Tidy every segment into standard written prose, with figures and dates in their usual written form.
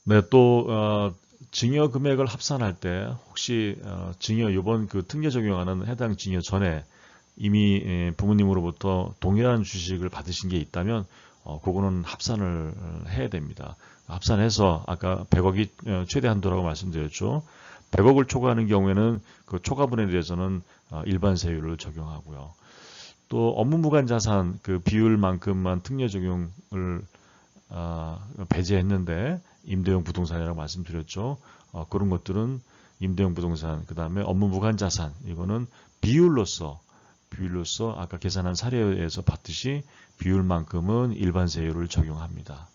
네, 또 증여 금액을 합산할 때 혹시 증여 이번 그 특례 적용하는 해당 증여 전에 이미 부모님으로부터 동일한 주식을 받으신 게 있다면 그거는 합산을 해야 됩니다. 합산해서 아까 100억이 최대 한도라고 말씀드렸죠. 100억을 초과하는 경우에는 그 초과분에 대해서는 일반 세율을 적용하고요. 또 업무무관 자산 그 비율만큼만 특례 적용을 배제했는데 임대용 부동산이라고 말씀드렸죠. 그런 것들은 임대용 부동산, 그 다음에 업무무관 자산 이거는 비율로서 아까 계산한 사례에서 봤듯이 비율만큼은 일반 세율을 적용합니다.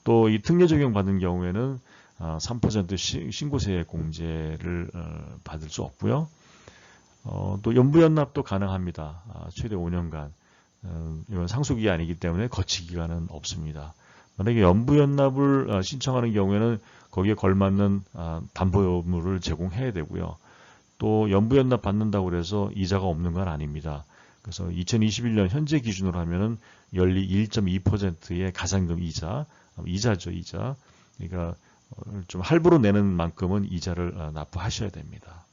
또 이 특례 적용 받은 경우에는 3% 신고세 공제를 받을 수 없고요. 또 연부연납도 가능합니다. 최대 5년간. 이건 상속이 아니기 때문에 거치기간은 없습니다. 만약에 연부연납을 신청하는 경우에는 거기에 걸맞는 담보물을 제공해야 되고요. 또 연부연납 받는다고 해서 이자가 없는 건 아닙니다. 그래서 2021년 현재 기준으로 하면은 연리 1.2%의 가상금 이자죠, 이자. 그러니까 좀 할부로 내는 만큼은 이자를 납부하셔야 됩니다.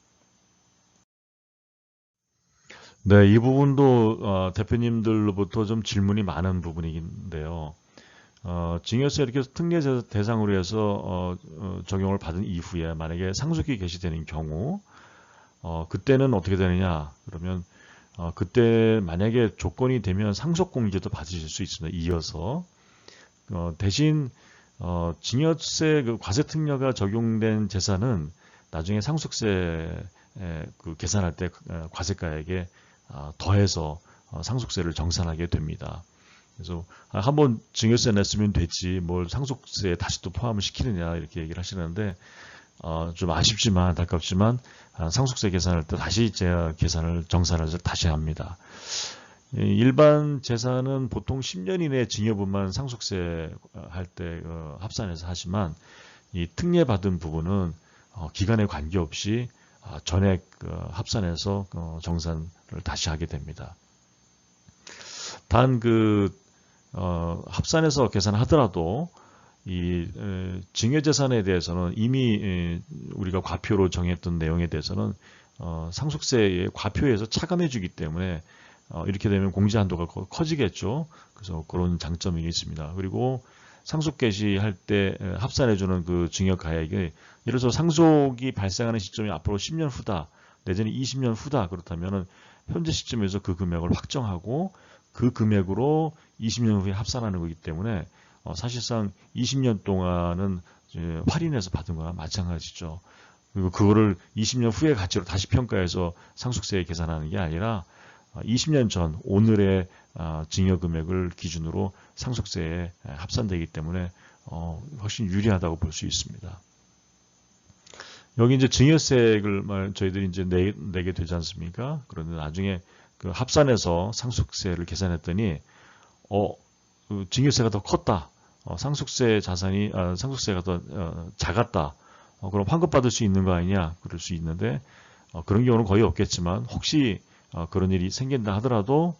네, 이 부분도 대표님들로부터 좀 질문이 많은 부분인데요. 증여세 이렇게 특례 대상으로 해서 적용을 받은 이후에 만약에 상속이 개시되는 경우 그때는 어떻게 되느냐? 그러면 그때 만약에 조건이 되면 상속공제도 받으실 수 있습니다. 이어서 대신 증여세 그 과세특례가 적용된 재산은 나중에 상속세 그 계산할 때 과세가액에 더해서 상속세를 정산하게 됩니다. 그래서 한번 증여세 냈으면 됐지 뭘 상속세에 다시 또 포함을 시키느냐 이렇게 얘기를 하시는데 좀 아쉽지만 안타깝지만 상속세 계산할 때 다시 제가 계산을 정산을 다시 합니다. 일반 재산은 보통 10년 이내 증여분만 상속세 할 때 합산해서 하지만 이 특례 받은 부분은 기간에 관계없이 전액 합산해서 정산을 다시 하게 됩니다. 단 합산해서 계산하더라도 이 증여재산에 대해서는 이미 우리가 과표로 정했던 내용에 대해서는 상속세의 과표에서 차감해 주기 때문에 이렇게 되면 공제 한도가 커지겠죠. 그래서 그런 장점이 있습니다. 그리고 상속 개시할 때 합산해 주는 그 증여 가액이 예를 들어서 상속이 발생하는 시점이 앞으로 10년 후다, 내지는 20년 후다 그렇다면은 현재 시점에서 그 금액을 확정하고 그 금액으로 20년 후에 합산하는 거기 때문에 사실상 20년 동안은 할인해서 받은 거나 마찬가지죠. 그리고 그거를 20년 후의 가치로 다시 평가해서 상속세 계산하는 게 아니라 20년 전 오늘의 증여 금액을 기준으로 상속세에 합산되기 때문에 훨씬 유리하다고 볼 수 있습니다. 여기 이제 증여세를 저희들이 이제 내게 되지 않습니까? 그런데 나중에 그 합산해서 상속세를 계산했더니 그 증여세가 더 컸다. 상속세 자산이 상속세가 더 작았다. 그럼 환급받을 수 있는 거 아니냐? 그럴 수 있는데 그런 경우는 거의 없겠지만 혹시 그런 일이 생긴다 하더라도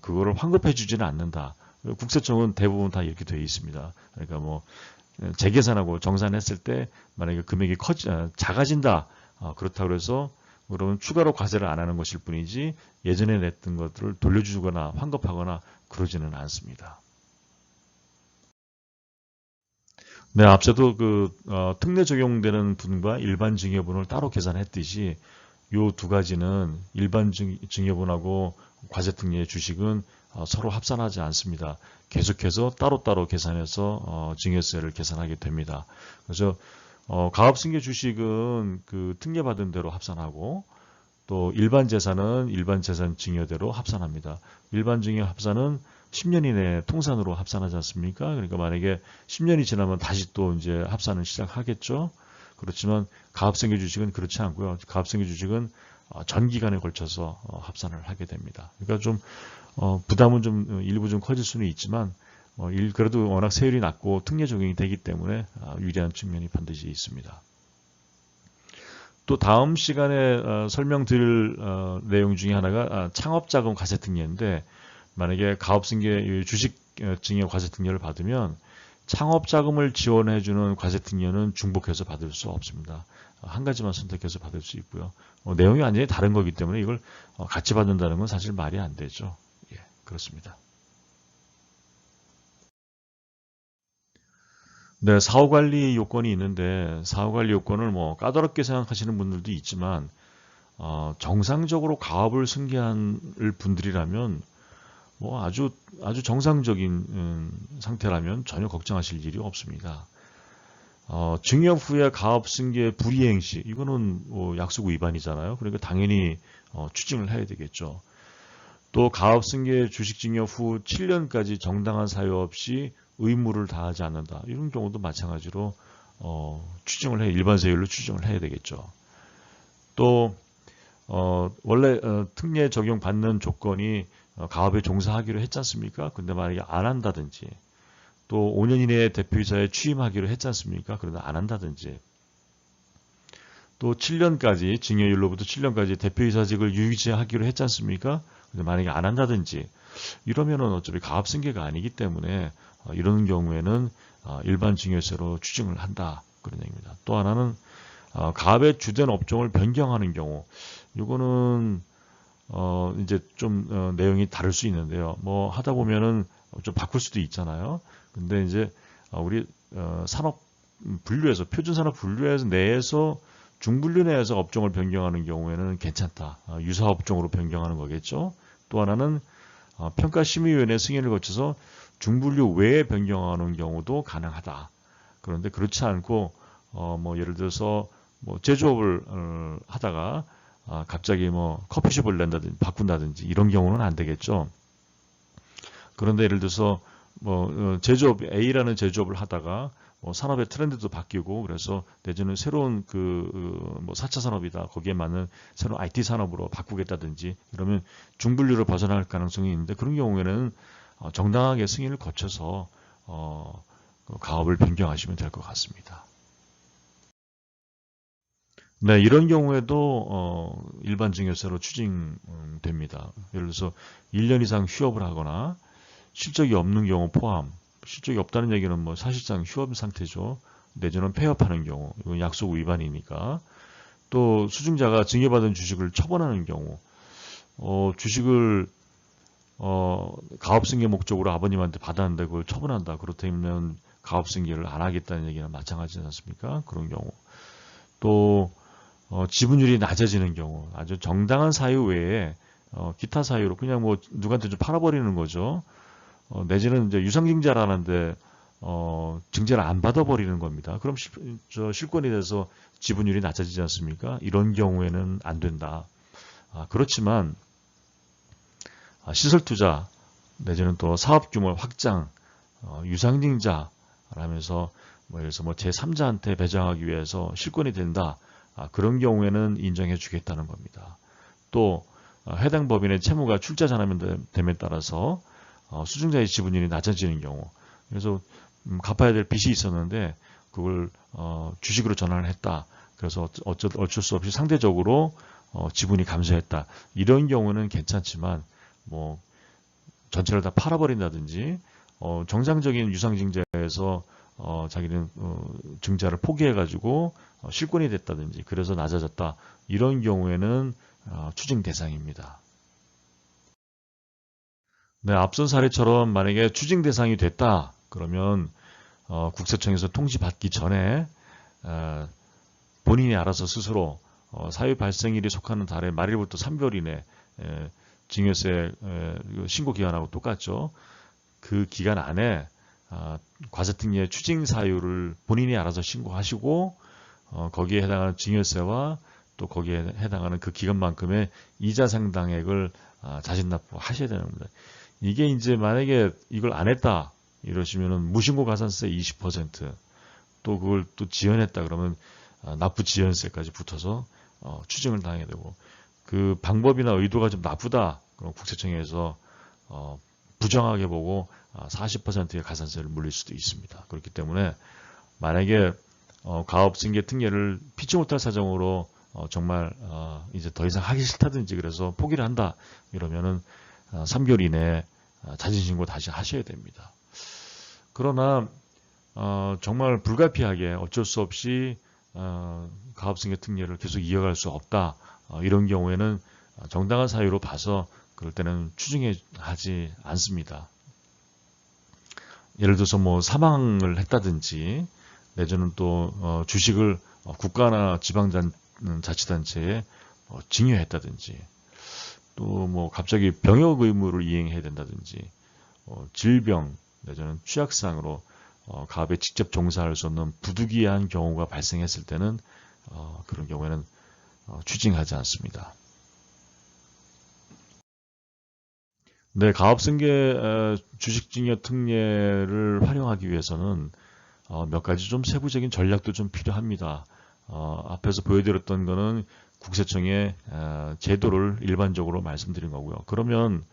그거를 환급해 주지는 않는다. 국세청은 대부분 다 이렇게 되어 있습니다. 그러니까 뭐 재계산하고 정산했을 때 만약에 금액이 작아진다. 그렇다고 해서 그러면 추가로 과세를 안 하는 것일 뿐이지 예전에 냈던 것들을 돌려주거나 환급하거나 그러지는 않습니다. 네, 앞서도 특례 적용되는 분과 일반 증여분을 따로 계산했듯이 요 두 가지는 일반 증여분하고 과세특례 주식은 서로 합산하지 않습니다. 계속해서 따로따로 계산해서 증여세를 계산하게 됩니다. 그래서 가압승계 주식은 그 특례받은 대로 합산하고 또 일반 재산은 일반 재산 증여대로 합산합니다. 일반 증여 합산은 10년 이내에 통산으로 합산하지 않습니까? 그러니까 만약에 10년이 지나면 다시 또 이제 합산을 시작하겠죠. 그렇지만 가압승계 주식은 그렇지 않고요. 가압승계 주식은 전 기간에 걸쳐서 합산을 하게 됩니다. 그러니까 좀 부담은 좀 일부 좀 커질 수는 있지만 그래도 워낙 세율이 낮고 특례 적용이 되기 때문에 유리한 측면이 반드시 있습니다. 또 다음 시간에 설명드릴 내용 중에 하나가 창업자금 과세특례인데 만약에 가업승계 주식 증여 과세특례를 받으면 창업자금을 지원해주는 과세특례는 중복해서 받을 수 없습니다. 한 가지만 선택해서 받을 수 있고요. 내용이 완전히 다른 거기 때문에 이걸 같이 받는다는 건 사실 말이 안 되죠. 예, 그렇습니다. 네, 사후관리 요건이 있는데 사후관리 요건을 뭐 까다롭게 생각하시는 분들도 있지만 정상적으로 가업을 승계할 분들이라면 뭐 아주 정상적인 상태라면 전혀 걱정하실 일이 없습니다. 증여 후에 가업 승계 불이행시 이거는 뭐 약속 위반이잖아요. 그러니까 당연히 추징을 해야 되겠죠. 또 가업 승계 주식 증여 후 7년까지 정당한 사유 없이 의무를 다하지 않는다. 이런 경우도 마찬가지로 추징을 일반 세율로 추징을 해야 되겠죠. 또 원래 특례 적용 받는 조건이 가업에 종사하기로 했지 않습니까? 근데 만약에 안 한다든지 또 5년 이내에 대표이사에 취임하기로 했지 않습니까? 그런데 안 한다든지 또 7년까지 징여율로부터 7년까지 대표이사직을 유지하기로 했지 않습니까? 근데 만약에 안 한다든지 이러면은 어차피 가압승계가 아니기 때문에 이런 경우에는 일반 징여세로 추징을 한다 그런 얘기입니다. 또 하나는 가압의 주된 업종을 변경하는 경우 이거는 이제 좀 내용이 다를 수 있는데요. 뭐 하다 보면은 좀 바꿀 수도 있잖아요. 근데 이제 우리 산업 분류에서 표준 산업 분류에서 내에서 중분류 내에서 업종을 변경하는 경우에는 괜찮다. 유사 업종으로 변경하는 거겠죠. 또 하나는 평가심의위원회 승인을 거쳐서 중분류 외에 변경하는 경우도 가능하다. 그런데 그렇지 않고 뭐 예를 들어서 뭐 제조업을 하다가 갑자기 뭐 커피숍을 낸다든지 바꾼다든지 이런 경우는 안 되겠죠. 그런데 예를 들어서 뭐 제조업 A라는 제조업을 하다가 뭐 산업의 트렌드도 바뀌고 그래서 내지는 새로운 뭐 4차 산업이다 거기에 맞는 새로운 IT 산업으로 바꾸겠다든지 이러면 중분류를 벗어날 가능성이 있는데 그런 경우에는 정당하게 승인을 거쳐서 가업을 변경하시면 될 것 같습니다. 네, 이런 경우에도 일반 증여세로 추징됩니다. 예를 들어서 1년 이상 휴업을 하거나 실적이 없는 경우 포함, 실적이 없다는 얘기는 뭐 사실상 휴업 상태죠. 내지는 폐업하는 경우, 이건 약속 위반이니까. 또 수증자가 증여받은 주식을 처분하는 경우, 주식을 가업승계 목적으로 아버님한테 받았는데 그걸 처분한다. 그렇다면 가업승계를 안 하겠다는 얘기는 마찬가지지 않습니까? 그런 경우. 또 지분율이 낮아지는 경우, 아주 정당한 사유 외에 기타 사유로 그냥 뭐 누구한테 좀 팔아버리는 거죠. 내지는 이제 유상증자라는데 증자를 안 받아버리는 겁니다. 그럼 실권이 돼서 지분율이 낮아지지 않습니까? 이런 경우에는 안 된다. 그렇지만 시설투자 내지는 또 사업규모 확장, 유상증자라면서 뭐 예를 들어서 뭐 제3자한테 배정하기 위해서 실권이 된다. 그런 경우에는 인정해 주겠다는 겁니다. 또 해당 법인의 채무가 출자전환됨에 따라서 수증자의 지분율이 낮아지는 경우 그래서 갚아야 될 빚이 있었는데 그걸 주식으로 전환을 했다. 그래서 어쩔 수 없이 상대적으로 지분이 감소했다. 이런 경우는 괜찮지만 뭐 전체를 다 팔아버린다든지 정상적인 유상증자에서 자기는 증자를 포기해가지고 실권이 됐다든지 그래서 낮아졌다. 이런 경우에는 추징 대상입니다. 네, 앞선 사례처럼 만약에 추징 대상이 됐다. 그러면 국세청에서 통지 받기 전에 본인이 알아서 스스로 사유 발생일이 속하는 달의 말일부터 3개월 이내 증여세 신고 기간하고 똑같죠. 그 기간 안에 과세특례 추징 사유를 본인이 알아서 신고하시고 거기에 해당하는 증여세와 또 거기에 해당하는 그 기간만큼의 이자 상당액을 자진 납부하셔야 되는 겁니다. 이게 이제 만약에 이걸 안 했다 이러시면은 무신고 가산세 20% 또 그걸 또 지연했다 그러면 납부 지연세까지 붙어서 추징을 당해야 되고 그 방법이나 의도가 좀 나쁘다 그럼 국세청에서 부정하게 보고 40%의 가산세를 물릴 수도 있습니다. 그렇기 때문에 만약에 가업승계 특례를 피치 못할 사정으로 정말 이제 더 이상 하기 싫다든지 그래서 포기를 한다 이러면은 3개월 이내에 자진신고 다시 하셔야 됩니다. 그러나 정말 불가피하게 어쩔 수 없이 가압승계 특례를 계속 이어갈 수 없다. 이런 경우에는 정당한 사유로 봐서 그럴 때는 추징하지 않습니다. 예를 들어서 뭐 사망을 했다든지 내지는 또 주식을 국가나 지방자치단체에 증여했다든지 또 뭐 갑자기 병역 의무를 이행해야 된다든지 질병 내지는 취약상으로 가압에 직접 종사할 수 없는 부득이한 경우가 발생했을 때는 그런 경우에는 추징하지 않습니다. 네, 가압승계 주식증여 특례를 활용하기 위해서는 몇 가지 좀 세부적인 전략도 좀 필요합니다. 앞에서 보여드렸던 거는 국세청의 제도를 일반적으로 말씀드린 거고요. 그러면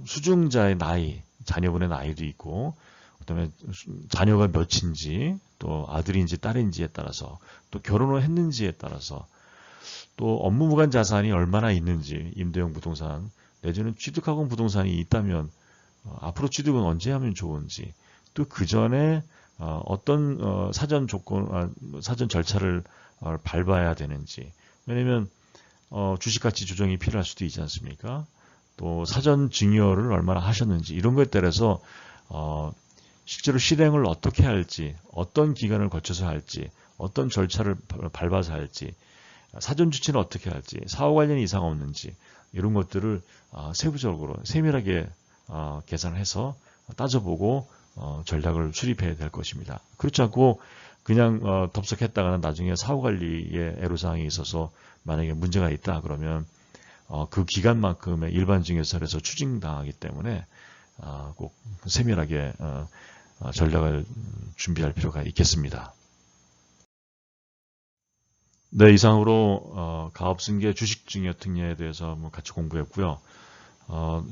수증자의 나이, 자녀분의 나이도 있고, 그다음에 자녀가 몇인지, 또 아들인지 딸인지에 따라서, 또 결혼을 했는지에 따라서, 또 업무무관 자산이 얼마나 있는지, 임대형 부동산 내지는 취득학원 부동산이 있다면 앞으로 취득은 언제 하면 좋은지, 또 그 전에 어떤 사전 조건, 사전 절차를 밟아야 되는지. 왜냐면 주식가치 조정이 필요할 수도 있지 않습니까? 또 사전 증여를 얼마나 하셨는지 이런 것에 따라서 실제로 실행을 어떻게 할지, 어떤 기간을 거쳐서 할지, 어떤 절차를 밟아서 할지, 사전 주치는 어떻게 할지, 사후 관련 이상 없는지 이런 것들을 세부적으로 세밀하게 계산해서 따져보고 전략을 수립해야 될 것입니다. 그렇지 않고 그냥 덥석했다가는 나중에 사후 관리에 애로사항이 있어서 만약에 문제가 있다 그러면 그 기간만큼의 일반 증여세에서 추징당하기 때문에 꼭 세밀하게 전략을 준비할 필요가 있겠습니다. 네, 이상으로 가압승계 주식증여 특례에 대해서 같이 공부했고요.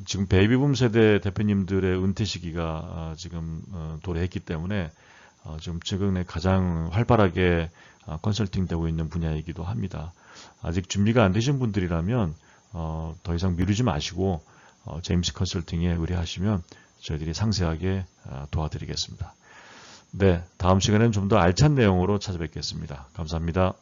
지금 베이비붐 세대 대표님들의 은퇴 시기가 지금 도래했기 때문에 지금 최근에 가장 활발하게 컨설팅되고 있는 분야이기도 합니다. 아직 준비가 안 되신 분들이라면 더 이상 미루지 마시고 제임스 컨설팅에 의뢰하시면 저희들이 상세하게 도와드리겠습니다. 네, 다음 시간에는 좀 더 알찬 내용으로 찾아뵙겠습니다. 감사합니다.